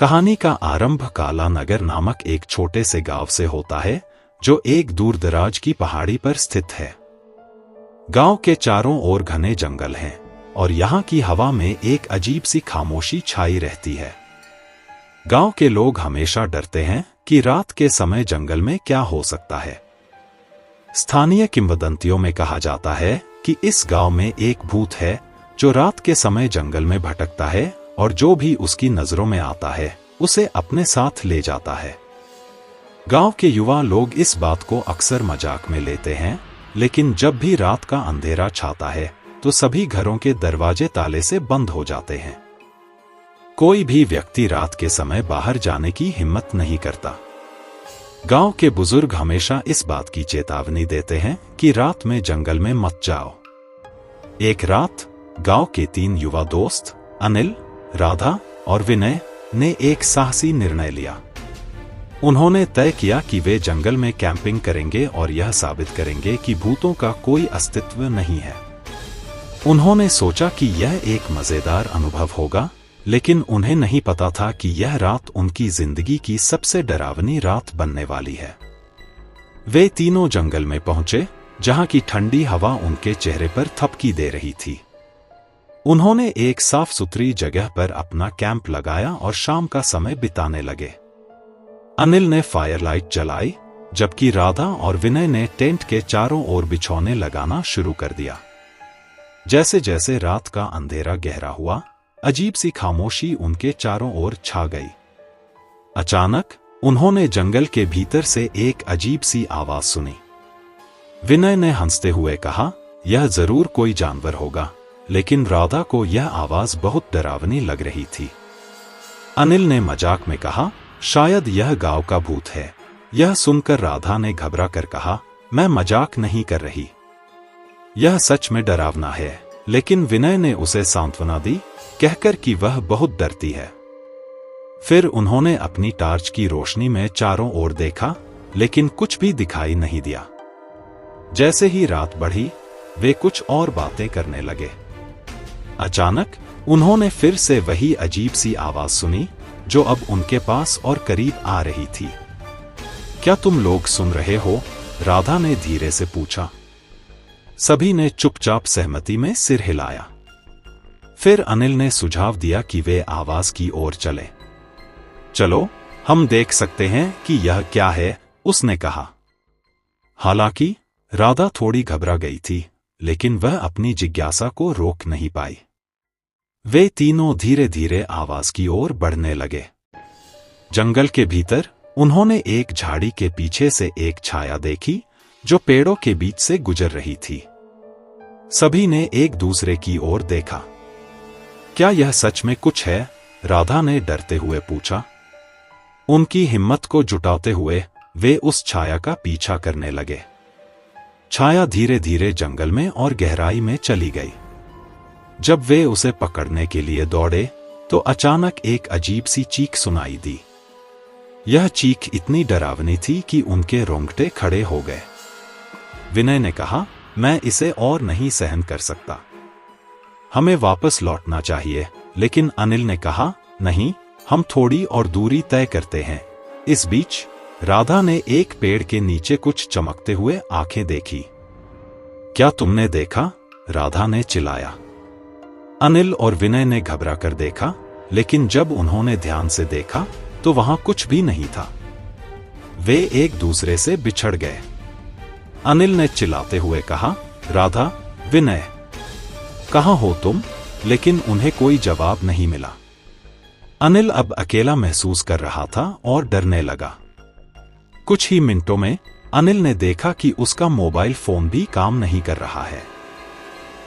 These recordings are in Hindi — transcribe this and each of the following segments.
कहानी का आरंभ काला नगर नामक एक छोटे से गांव से होता है जो एक दूरदराज की पहाड़ी पर स्थित है। गांव के चारों ओर घने जंगल हैं और यहाँ की हवा में एक अजीब सी खामोशी छाई रहती है। गांव के लोग हमेशा डरते हैं कि रात के समय जंगल में क्या हो सकता है। स्थानीय किंवदंतियों में कहा जाता है कि इस गांव में एक भूत है जो रात के समय जंगल में भटकता है और जो भी उसकी नजरों में आता है उसे अपने साथ ले जाता है। गांव के युवा लोग इस बात को अक्सर मजाक में लेते हैं, लेकिन जब भी रात का अंधेरा छाता है तो सभी घरों के दरवाजे ताले से बंद हो जाते हैं। कोई भी व्यक्ति रात के समय बाहर जाने की हिम्मत नहीं करता। गांव के बुजुर्ग हमेशा इस बात की चेतावनी देते हैं कि रात में जंगल में मत जाओ। एक रात गांव के 3 युवा दोस्त अनिल, राधा और विनय ने एक साहसी निर्णय लिया। उन्होंने तय किया कि वे जंगल में कैंपिंग करेंगे और यह साबित करेंगे कि भूतों का कोई अस्तित्व नहीं है। उन्होंने सोचा कि यह एक मजेदार अनुभव होगा, लेकिन उन्हें नहीं पता था कि यह रात उनकी जिंदगी की सबसे डरावनी रात बनने वाली है। वे तीनों जंगल में पहुंचे, जहां की ठंडी हवा उनके चेहरे पर थपकी दे रही थी। उन्होंने एक साफ सुथरी जगह पर अपना कैंप लगाया और शाम का समय बिताने लगे। अनिल ने फायरलाइट जलाई, जबकि राधा और विनय ने टेंट के चारों ओर बिछौने लगाना शुरू कर दिया। जैसे जैसे रात का अंधेरा गहरा हुआ, अजीब सी खामोशी उनके चारों ओर छा गई। अचानक उन्होंने जंगल के भीतर से एक अजीब सी आवाज सुनी। विनय ने हंसते हुए कहा, यह जरूर कोई जानवर होगा, लेकिन राधा को यह आवाज बहुत डरावनी लग रही थी। अनिल ने मजाक में कहा, शायद यह गांव का भूत है। यह सुनकर राधा ने घबरा कर कहा, मैं मजाक नहीं कर रही, यह सच में डरावना है। लेकिन विनय ने उसे सांत्वना दी, कहकर कि वह बहुत डरती है। फिर उन्होंने अपनी टार्च की रोशनी में चारों ओर देखा, लेकिन कुछ भी दिखाई नहीं दिया। जैसे ही रात बढ़ी, वे कुछ और बातें करने लगे। अचानक उन्होंने फिर से वही अजीब सी आवाज सुनी, जो अब उनके पास और करीब आ रही थी। क्या तुम लोग सुन रहे हो? राधा ने धीरे से पूछा। सभी ने चुपचाप सहमति में सिर हिलाया। फिर अनिल ने सुझाव दिया कि वे आवाज की ओर चले। चलो, हम देख सकते हैं कि यह क्या है, उसने कहा। हालांकि राधा थोड़ी घबरा गई थी, लेकिन वह अपनी जिज्ञासा को रोक नहीं पाई। वे तीनों धीरे धीरे आवाज की ओर बढ़ने लगे। जंगल के भीतर उन्होंने एक झाड़ी के पीछे से एक छाया देखी, जो पेड़ों के बीच से गुजर रही थी। सभी ने एक दूसरे की ओर देखा। क्या यह सच में कुछ है? राधा ने डरते हुए पूछा। उनकी हिम्मत को जुटाते हुए वे उस छाया का पीछा करने लगे। छाया धीरे धीरे जंगल में और गहराई में चली गई। जब वे उसे पकड़ने के लिए दौड़े, तो अचानक एक अजीब सी चीख सुनाई दी। यह चीख इतनी डरावनी थी कि उनके रोंगटे खड़े हो गए। विनय ने कहा, मैं इसे और नहीं सहन कर सकता, हमें वापस लौटना चाहिए। लेकिन अनिल ने कहा, नहीं, हम थोड़ी और दूरी तय करते हैं। इस बीच राधा ने एक पेड़ के नीचे कुछ चमकते हुए आंखें देखी। क्या तुमने देखा? राधा ने चिल्लाया। अनिल और विनय ने घबरा कर देखा, लेकिन जब उन्होंने ध्यान से देखा तो वहां कुछ भी नहीं था। वे एक दूसरे से बिछड़ गए। अनिल ने चिल्लाते हुए कहा, राधा, विनय, कहां हो तुम? लेकिन उन्हें कोई जवाब नहीं मिला। अनिल अब अकेला महसूस कर रहा था और डरने लगा। कुछ ही मिनटों में अनिल ने देखा कि उसका मोबाइल फोन भी काम नहीं कर रहा है।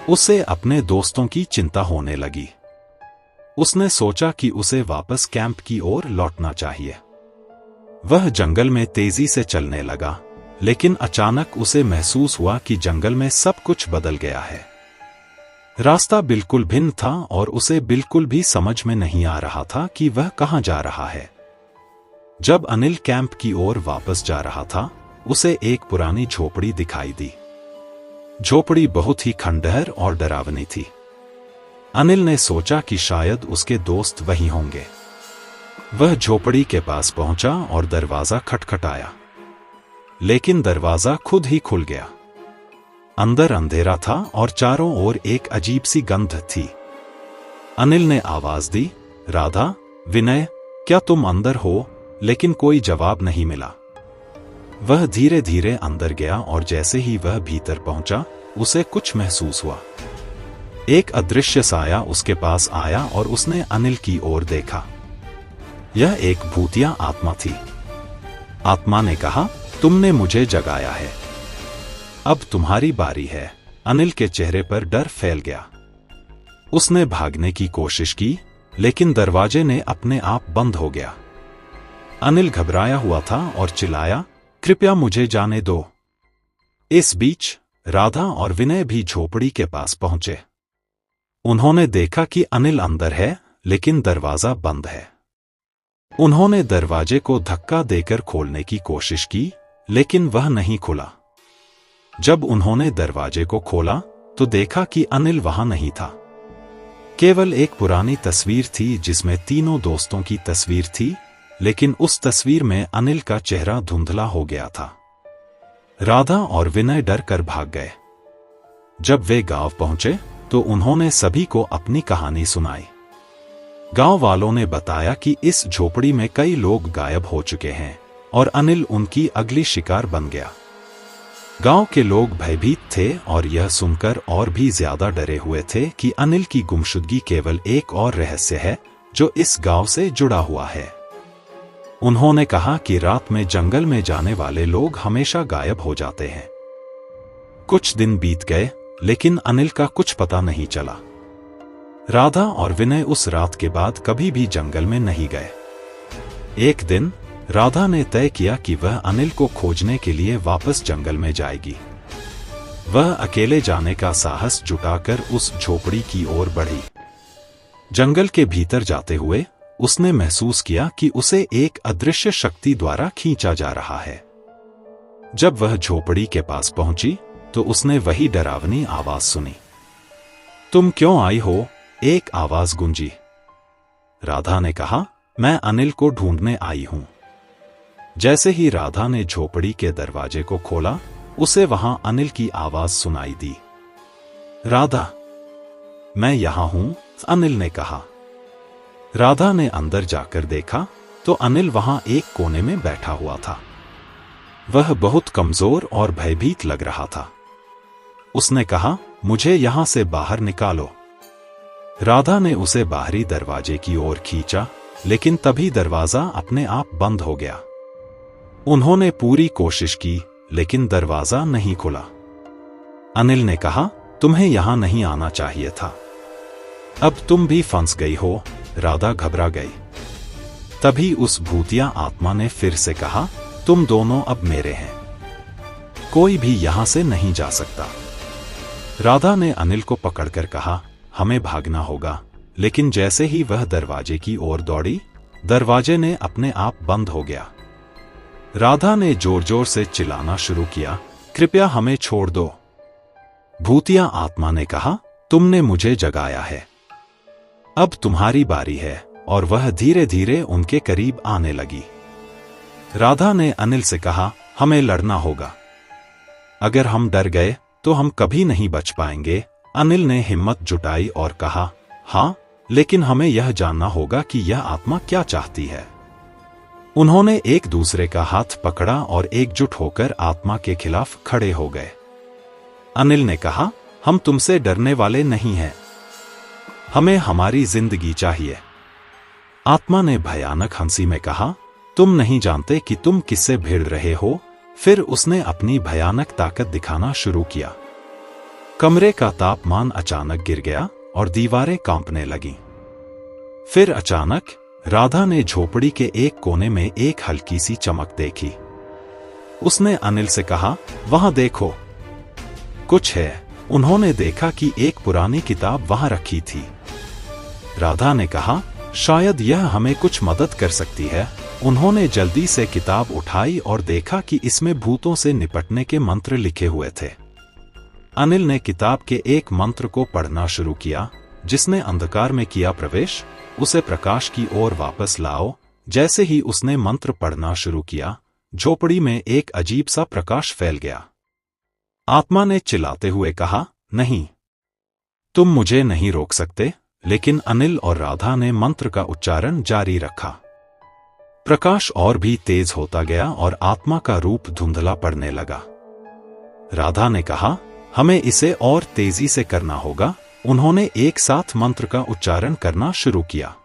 उसे अपने दोस्तों की चिंता होने लगी। उसने सोचा कि उसे वापस कैंप की ओर लौटना चाहिए। वह जंगल में तेजी से चलने लगा, लेकिन अचानक उसे महसूस हुआ कि जंगल में सब कुछ बदल गया है। रास्ता बिल्कुल भिन्न था और उसे बिल्कुल भी समझ में नहीं आ रहा था कि वह कहां जा रहा है। जब अनिल कैंप की ओर वापस जा रहा था, उसे एक पुरानी झोपड़ी दिखाई दी। झोपड़ी बहुत ही खंडहर और डरावनी थी। अनिल ने सोचा कि शायद उसके दोस्त वहीं होंगे। वह झोपड़ी के पास पहुंचा और दरवाजा खटखटाया, लेकिन दरवाजा खुद ही खुल गया। अंदर अंधेरा था और चारों ओर एक अजीब सी गंध थी। अनिल ने आवाज दी, राधा, विनय, क्या तुम अंदर हो? लेकिन कोई जवाब नहीं मिला। वह धीरे धीरे अंदर गया और जैसे ही वह भीतर पहुंचा, उसे कुछ महसूस हुआ। एक अदृश्य साया उसके पास आया और उसने अनिल की ओर देखा। यह एक भूतिया आत्मा थी। आत्मा ने कहा, तुमने मुझे जगाया है, अब तुम्हारी बारी है। अनिल के चेहरे पर डर फैल गया। उसने भागने की कोशिश की, लेकिन दरवाजे ने अपने आप बंद हो गया। अनिल घबराया हुआ था और चिल्लाया, कृपया मुझे जाने दो। इस बीच राधा और विनय भी झोपड़ी के पास पहुंचे। उन्होंने देखा कि अनिल अंदर है, लेकिन दरवाजा बंद है। उन्होंने दरवाजे को धक्का देकर खोलने की कोशिश की, लेकिन वह नहीं खुला। जब उन्होंने दरवाजे को खोला तो देखा कि अनिल वहां नहीं था। केवल एक पुरानी तस्वीर थी जिसमें तीनों दोस्तों की तस्वीर थी, लेकिन उस तस्वीर में अनिल का चेहरा धुंधला हो गया था। राधा और विनय डर कर भाग गए। जब वे गांव पहुंचे तो उन्होंने सभी को अपनी कहानी सुनाई। गांव वालों ने बताया कि इस झोपड़ी में कई लोग गायब हो चुके हैं और अनिल उनकी अगली शिकार बन गया। गांव के लोग भयभीत थे और यह सुनकर और भी ज्यादा डरे हुए थे कि अनिल की गुमशुदगी केवल एक और रहस्य है जो इस गांव से जुड़ा हुआ है। उन्होंने कहा कि रात में जंगल में जाने वाले लोग हमेशा गायब हो जाते हैं। कुछ दिन बीत गए, लेकिन अनिल का कुछ पता नहीं चला। राधा और विनय उस रात के बाद कभी भी जंगल में नहीं गए। एक दिन राधा ने तय किया कि वह अनिल को खोजने के लिए वापस जंगल में जाएगी। वह अकेले जाने का साहस जुटाकर उस झोपड़ी की ओर बढ़ी। जंगल के भीतर जाते हुए उसने महसूस किया कि उसे एक अदृश्य शक्ति द्वारा खींचा जा रहा है। जब वह झोपड़ी के पास पहुंची तो उसने वही डरावनी आवाज सुनी। तुम क्यों आई हो? एक आवाज गूंजी। राधा ने कहा, मैं अनिल को ढूंढने आई हूं। जैसे ही राधा ने झोपड़ी के दरवाजे को खोला, उसे वहां अनिल की आवाज सुनाई दी। राधा, मैं यहां हूं, अनिल ने कहा। राधा ने अंदर जाकर देखा तो अनिल वहां एक कोने में बैठा हुआ था। वह बहुत कमजोर और भयभीत लग रहा था। उसने कहा, मुझे यहां से बाहर निकालो। राधा ने उसे बाहरी दरवाजे की ओर खींचा, लेकिन तभी दरवाजा अपने आप बंद हो गया। उन्होंने पूरी कोशिश की, लेकिन दरवाजा नहीं खुला। अनिल ने कहा, तुम्हें यहां नहीं आना चाहिए था। अब तुम भी फंस गई हो। राधा घबरा गई। तभी उस भूतिया आत्मा ने फिर से कहा, तुम दोनों अब मेरे हैं। कोई भी यहां से नहीं जा सकता। राधा ने अनिल को पकड़कर कहा, हमें भागना होगा। लेकिन जैसे ही वह दरवाजे की ओर दौड़ी, दरवाजे ने अपने आप बंद हो गया। राधा ने जोर जोर से चिल्लाना शुरू किया, कृपया हमें छोड़ दो। भूतिया आत्मा ने कहा, तुमने मुझे जगाया है, अब तुम्हारी बारी है। और वह धीरे धीरे उनके करीब आने लगी। राधा ने अनिल से कहा, हमें लड़ना होगा। अगर हम डर गए तो हम कभी नहीं बच पाएंगे। अनिल ने हिम्मत जुटाई और कहा, हाँ, लेकिन हमें यह जानना होगा कि यह आत्मा क्या चाहती है। उन्होंने एक दूसरे का हाथ पकड़ा और एकजुट होकर आत्मा के खिलाफ खड़े हो गए। अनिल ने कहा, हम तुमसे डरने वाले नहीं हैं, हमें हमारी जिंदगी चाहिए। आत्मा ने भयानक हंसी में कहा, तुम नहीं जानते कि तुम किससे भिड़ रहे हो। फिर उसने अपनी भयानक ताकत दिखाना शुरू किया। कमरे का तापमान अचानक गिर गया और दीवारें कांपने लगीं। फिर अचानक राधा ने झोपड़ी के एक कोने में एक हल्की सी चमक देखी। उसने अनिल से कहा, वहां देखो, कुछ है। उन्होंने देखा कि एक पुरानी किताब वहां रखी थी। राधा ने कहा, शायद यह हमें कुछ मदद कर सकती है। उन्होंने जल्दी से किताब उठाई और देखा कि इसमें भूतों से निपटने के मंत्र लिखे हुए थे। अनिल ने किताब के एक मंत्र को पढ़ना शुरू किया, जिसने अंधकार में किया प्रवेश, उसे प्रकाश की ओर वापस लाओ, जैसे ही उसने मंत्र पढ़ना शुरू किया, झोपड़ी में एक अजीब सा प्रकाश फैल गया। आत्मा ने चिल्लाते हुए कहा, नहीं, तुम मुझे नहीं रोक सकते। लेकिन अनिल और राधा ने मंत्र का उच्चारण जारी रखा। प्रकाश और भी तेज होता गया और आत्मा का रूप धुंधला पड़ने लगा। राधा ने कहा, हमें इसे और तेजी से करना होगा। उन्होंने एक साथ मंत्र का उच्चारण करना शुरू किया।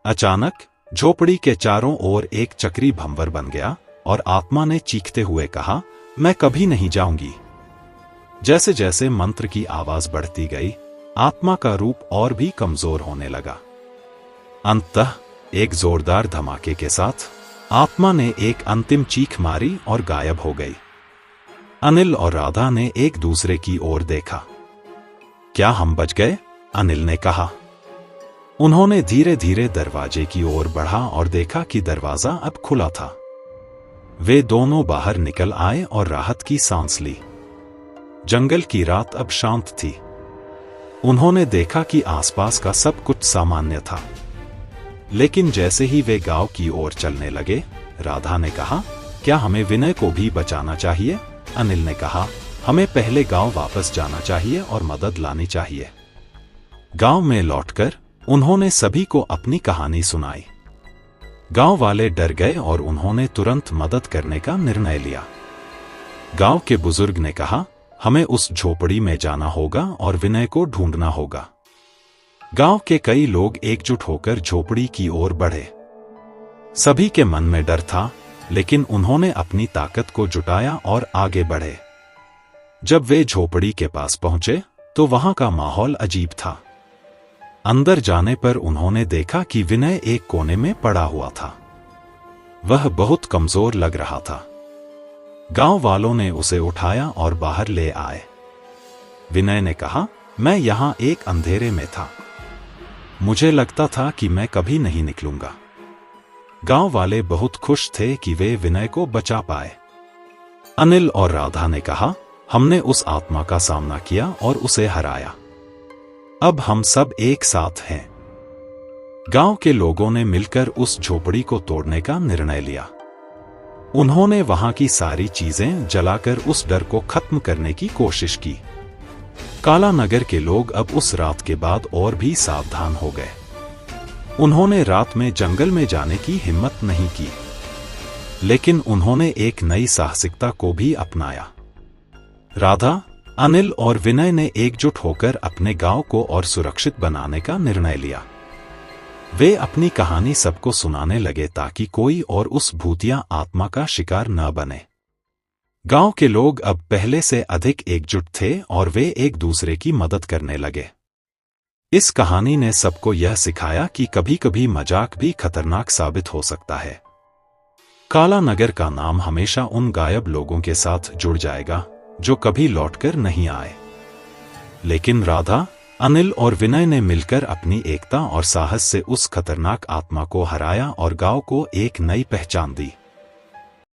अचानक झोपड़ी के चारों ओर एक चक्री भंवर बन गया और आत्मा ने चीखते हुए कहा, मैं कभी नहीं जाऊंगी। जैसे जैसे मंत्र की आवाज बढ़ती गई, आत्मा का रूप और भी कमजोर होने लगा। अंततः एक जोरदार धमाके के साथ आत्मा ने एक अंतिम चीख मारी और गायब हो गई। अनिल और राधा ने एक दूसरे की ओर देखा। क्या हम बच गए? अनिल ने कहा। उन्होंने धीरे धीरे दरवाजे की ओर बढ़ा और देखा कि दरवाजा अब खुला था। वे दोनों बाहर निकल आए और राहत की सांस ली। जंगल की रात अब शांत थी। उन्होंने देखा कि आसपास का सब कुछ सामान्य था। लेकिन जैसे ही वे गांव की ओर चलने लगे, राधा ने कहा, क्या हमें विनय को भी बचाना चाहिए? अनिल ने कहा, हमें पहले गांव वापस जाना चाहिए और मदद लानी चाहिए। गांव में लौटकर उन्होंने सभी को अपनी कहानी सुनाई। गांव वाले डर गए और उन्होंने तुरंत मदद करने का निर्णय लिया। गांव के बुजुर्ग ने कहा, हमें उस झोपड़ी में जाना होगा और विनय को ढूंढना होगा। गांव के कई लोग एकजुट होकर झोपड़ी की ओर बढ़े। सभी के मन में डर था, लेकिन उन्होंने अपनी ताकत को जुटाया और आगे बढ़े। जब वे झोपड़ी के पास पहुंचे, तो वहां का माहौल अजीब था। अंदर जाने पर उन्होंने देखा कि विनय एक कोने में पड़ा हुआ था। वह बहुत कमजोर लग रहा था। गांव वालों ने उसे उठाया और बाहर ले आए। विनय ने कहा, मैं यहां एक अंधेरे में था। मुझे लगता था कि मैं कभी नहीं निकलूंगा। गांव वाले बहुत खुश थे कि वे विनय को बचा पाए। अनिल और राधा ने कहा, हमने उस आत्मा का सामना किया और उसे हराया। अब हम सब एक साथ हैं। गांव के लोगों ने मिलकर उस झोपड़ी को तोड़ने का निर्णय लिया। उन्होंने वहां की सारी चीजें जलाकर उस डर को खत्म करने की कोशिश की। काला नगर के लोग अब उस रात के बाद और भी सावधान हो गए। उन्होंने रात में जंगल में जाने की हिम्मत नहीं की, लेकिन उन्होंने एक नई साहसिकता को भी अपनाया। राधा, अनिल और विनय ने एकजुट होकर अपने गांव को और सुरक्षित बनाने का निर्णय लिया। वे अपनी कहानी सबको सुनाने लगे ताकि कोई और उस भूतिया आत्मा का शिकार न बने। गांव के लोग अब पहले से अधिक एकजुट थे और वे एक दूसरे की मदद करने लगे। इस कहानी ने सबको यह सिखाया कि कभी-कभी मजाक भी खतरनाक साबित हो सकता है। काला नगर का नाम हमेशा उन गायब लोगों के साथ जुड़ जाएगा जो कभी लौटकर नहीं आए। लेकिन राधा, अनिल और विनय ने मिलकर अपनी एकता और साहस से उस खतरनाक आत्मा को हराया और गांव को एक नई पहचान दी।